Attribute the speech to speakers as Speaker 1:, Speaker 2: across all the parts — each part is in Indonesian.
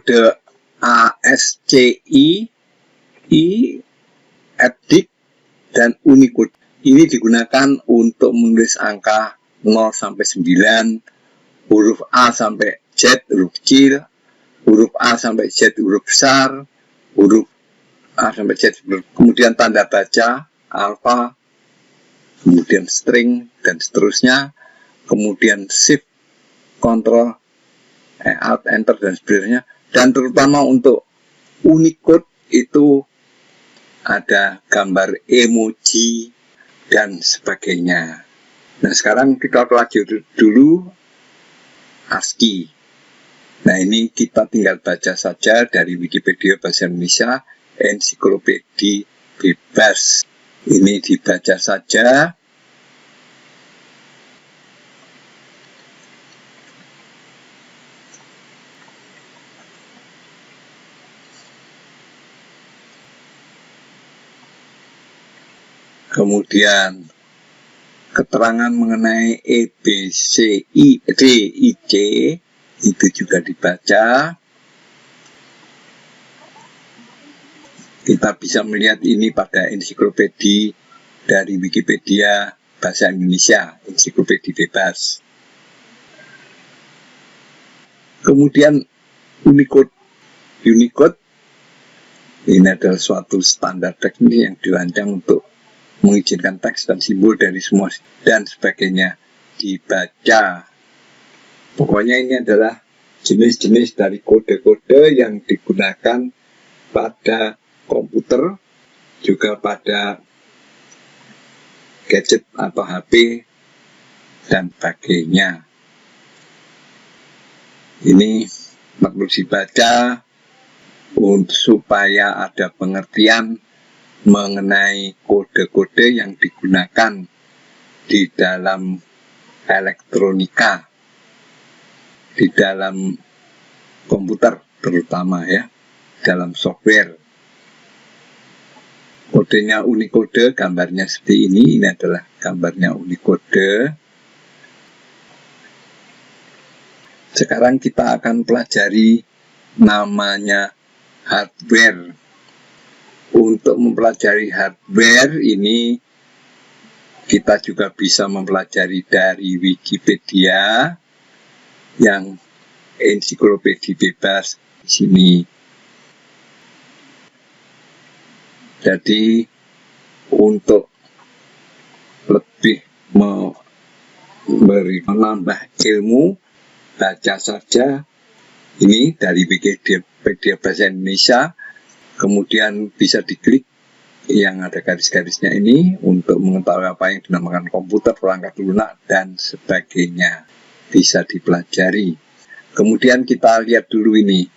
Speaker 1: kode ASCII, EBCDIC, dan Unicode. Ini digunakan untuk menulis angka 0 sampai 9, huruf A sampai Z huruf kecil, huruf A sampai Z huruf besar, huruf A sampai Z, kemudian tanda baca, alfa, kemudian string, dan seterusnya, kemudian shift, control, alt, enter, dan sebagainya. Dan terutama untuk Unicode itu ada gambar emoji dan sebagainya. Nah, sekarang kita pelajari dulu ASCII. Nah, ini kita tinggal baca saja dari Wikipedia Bahasa Indonesia, ensiklopedia bebas. Ini dibaca saja. Kemudian keterangan mengenai EBCDIC itu juga dibaca. Kita bisa melihat ini pada ensiklopedia dari Wikipedia Bahasa Indonesia, ensiklopedia bebas. Kemudian Unicode ini adalah suatu standar teknis yang dirancang untuk mengizinkan teks dan simbol dari semua dan sebagainya dibaca. Pokoknya ini adalah jenis-jenis dari kode-kode yang digunakan pada komputer, juga pada gadget atau HP dan sebagainya. Ini perlu dibaca supaya ada pengertian mengenai kode-kode yang digunakan di dalam elektronika, di dalam komputer terutama ya, dalam software. Kodenya Unicode, gambarnya seperti ini adalah gambarnya Unicode. Sekarang kita akan pelajari namanya hardware. Untuk mempelajari hardware ini, kita juga bisa mempelajari dari Wikipedia yang ensiklopedia bebas di sini. Jadi, untuk lebih menambah ilmu, baca saja ini dari Wikipedia Bahasa Indonesia. Kemudian bisa diklik yang ada garis-garisnya ini untuk mengetahui apa yang dinamakan komputer, perangkat lunak, dan sebagainya. Bisa dipelajari. Kemudian kita lihat dulu ini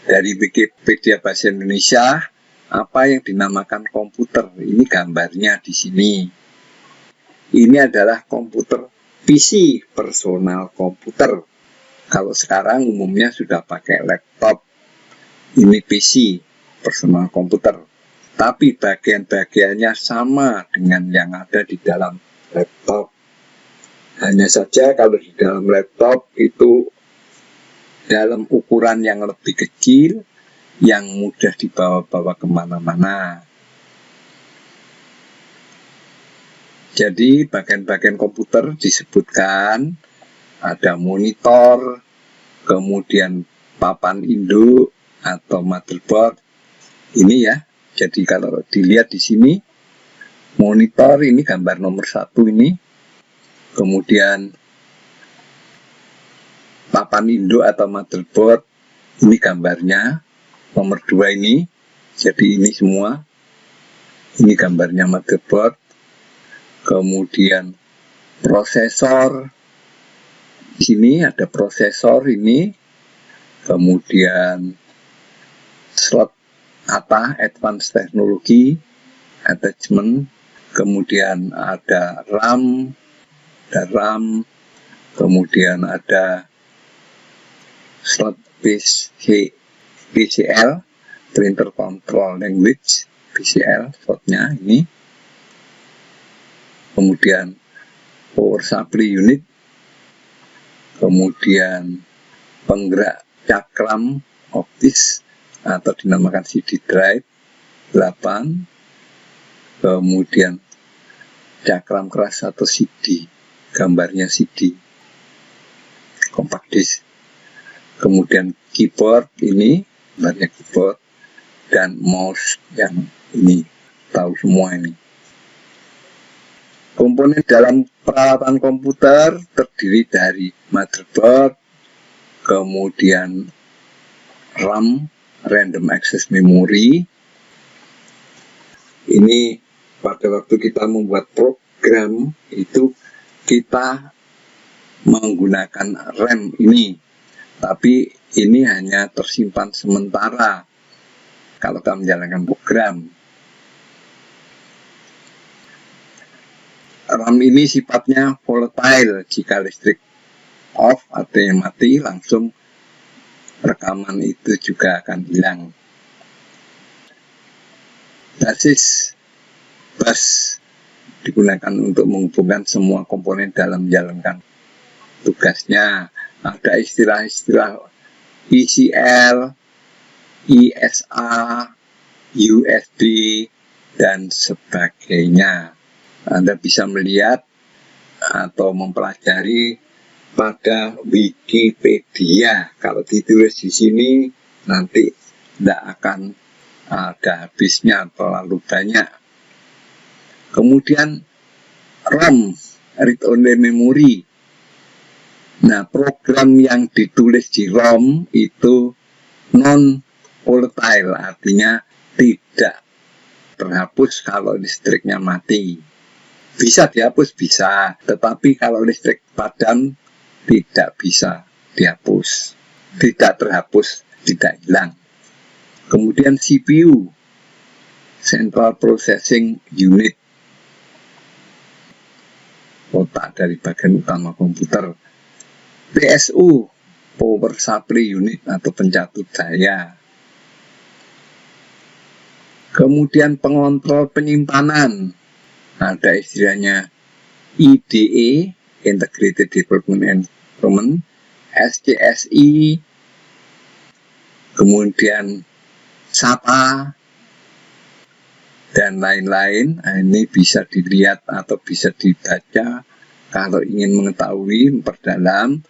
Speaker 1: dari Wikipedia Bahasa Indonesia, apa yang dinamakan komputer. Ini gambarnya di sini. Ini adalah komputer PC, personal komputer. Kalau sekarang umumnya sudah pakai laptop. Ini PC, personal komputer, tapi bagian-bagiannya sama dengan yang ada di dalam laptop. Hanya saja kalau di dalam laptop itu dalam ukuran yang lebih kecil, yang mudah dibawa-bawa kemana-mana. Jadi bagian-bagian komputer disebutkan ada monitor, kemudian papan induk atau motherboard. Ini ya, jadi kalau dilihat di sini, monitor ini gambar nomor 1 ini, kemudian papan induk atau motherboard, ini gambarnya, nomor 2 ini, jadi ini semua, ini gambarnya motherboard, kemudian prosesor, di sini ada prosesor ini, kemudian slot ATA, Advanced Technology Attachment, kemudian ada RAM, kemudian ada slot PCL, Printer Control Language, PCL slotnya ini, kemudian Power Supply Unit, kemudian penggerak cakram optis atau dinamakan CD drive 8, kemudian cakram keras atau CD, gambarnya CD, compact disc, kemudian keyboard ini, gambarnya keyboard, dan mouse yang ini, tahu semua ini. Komponen dalam peralatan komputer terdiri dari motherboard, kemudian RAM, random access memory. Ini pada waktu kita membuat program itu kita menggunakan RAM ini, tapi ini hanya tersimpan sementara kalau kita menjalankan program. RAM ini sifatnya volatile, jika listrik off atau yang mati langsung rekaman itu juga akan hilang. Basis bus digunakan untuk menghubungkan semua komponen dalam menjalankan tugasnya. Ada istilah-istilah ECL, ESA, USB, dan sebagainya. Anda bisa melihat atau mempelajari pada Wikipedia. Kalau ditulis di sini nanti tidak akan ada habisnya, terlalu banyak. Kemudian ROM, read only memory. Nah, program yang ditulis di ROM itu non volatile, artinya tidak terhapus kalau listriknya mati. Bisa dihapus, bisa, tetapi kalau listrik padam tidak bisa dihapus, tidak terhapus, tidak hilang. Kemudian CPU, Central Processing Unit, otak dari bagian utama komputer. PSU, Power Supply Unit atau pencatut daya. Kemudian pengontrol penyimpanan, ada istilahnya IDE, Integrated Development Environment, SCSI, kemudian SATA, dan lain-lain. Nah, ini bisa dilihat atau bisa dibaca kalau ingin mengetahui, memperdalam.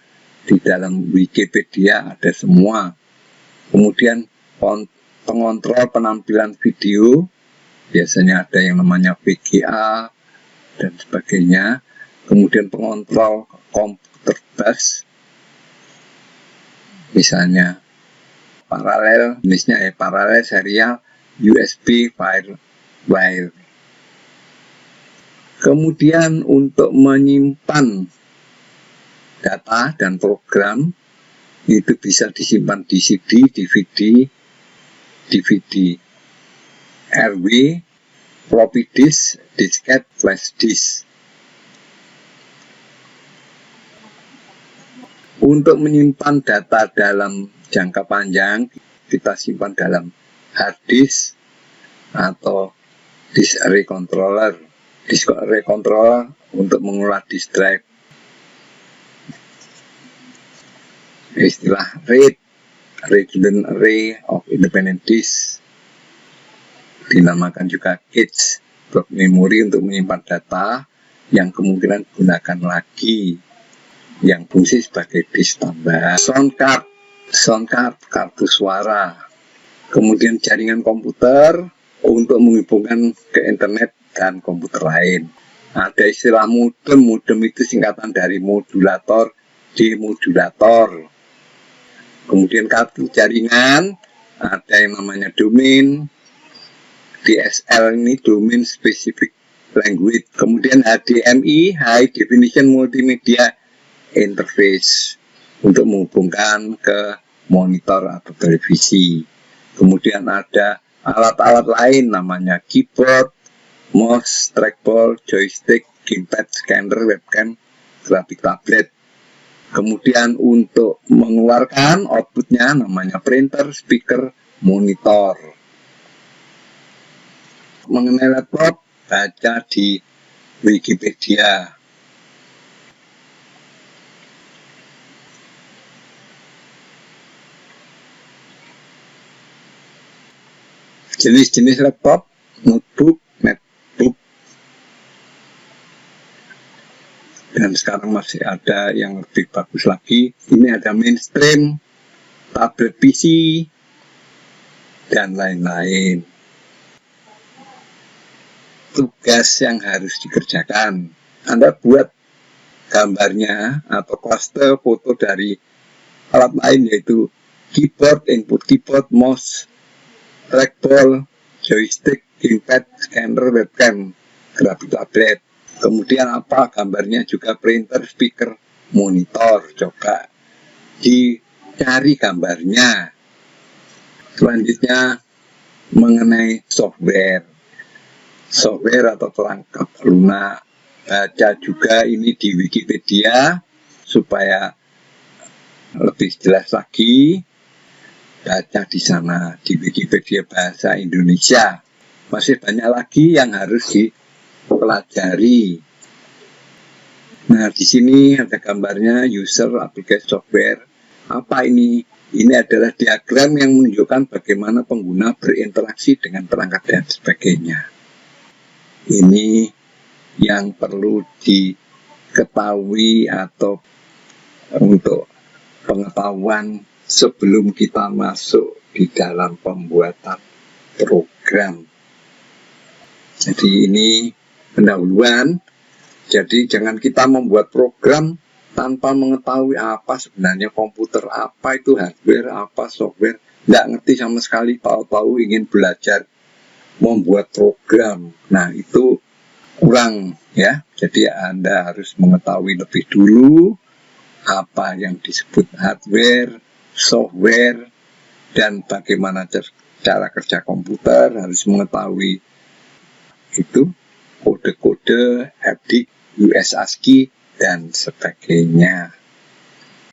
Speaker 1: Di dalam Wikipedia ada semua. Kemudian pengontrol penampilan video, biasanya ada yang namanya VGA dan sebagainya. Kemudian pengontrol komputer bus, misalnya paralel, jenisnya paralel, serial, USB, firewire. Kemudian untuk menyimpan data dan program itu bisa disimpan di CD, DVD, RW, floppy disk, disket, flash disk. Untuk menyimpan data dalam jangka panjang, kita simpan dalam hard disk atau disk array controller. Disk array controller untuk mengolah disk drive. Istilah RAID, Redundant Array of Independent Disk, dinamakan juga cache, blok memori untuk menyimpan data yang kemungkinan digunakan lagi, yang fungsi sebagai disk tambah. Sound card, kartu suara. Kemudian jaringan komputer untuk menghubungkan ke internet dan komputer lain. Ada istilah modem itu singkatan dari modulator, demodulator. Kemudian kartu jaringan, ada yang namanya domain, DSL ini domain specific language. Kemudian HDMI, high definition multimedia interface, untuk menghubungkan ke monitor atau televisi. Kemudian ada alat-alat lain namanya keyboard, mouse, trackball, joystick, gamepad, scanner, webcam, grafik tablet. Kemudian untuk mengeluarkan outputnya namanya printer, speaker, monitor. Mengenai laptop, baca di Wikipedia. jenis-jenis laptop, notebook, netbook, dan sekarang masih ada yang lebih bagus lagi. Ini ada mainstream, tablet PC, dan lain-lain. Tugas yang harus dikerjakan, Anda buat gambarnya atau klaster foto dari alat lain, yaitu keyboard, input keyboard, mouse, trackball, joystick, gamepad, scanner, webcam, grafik tablet. Kemudian apa gambarnya juga printer, speaker, monitor. Coba dicari gambarnya. Selanjutnya mengenai software atau perangkat lunak. Baca juga ini di Wikipedia supaya lebih jelas lagi. Baca di sana di Wikipedia bahasa Indonesia. Masih banyak lagi yang harus dipelajari. Nah, di sini ada gambarnya user application software. Apa ini? Ini adalah diagram yang menunjukkan bagaimana pengguna berinteraksi dengan perangkat dan sebagainya. Ini yang perlu diketahui atau untuk pengetahuan sebelum kita masuk di dalam pembuatan program. Jadi ini pendahuluan. Jadi jangan kita membuat program tanpa mengetahui apa sebenarnya komputer, apa itu hardware, apa software. Nggak ngerti sama sekali, tahu-tahu ingin belajar membuat program. Nah, itu kurang ya. Jadi Anda harus mengetahui lebih dulu apa yang disebut hardware, software, dan bagaimana cara kerja komputer. Harus mengetahui itu kode-kode, haptic, US ASCII, dan sebagainya.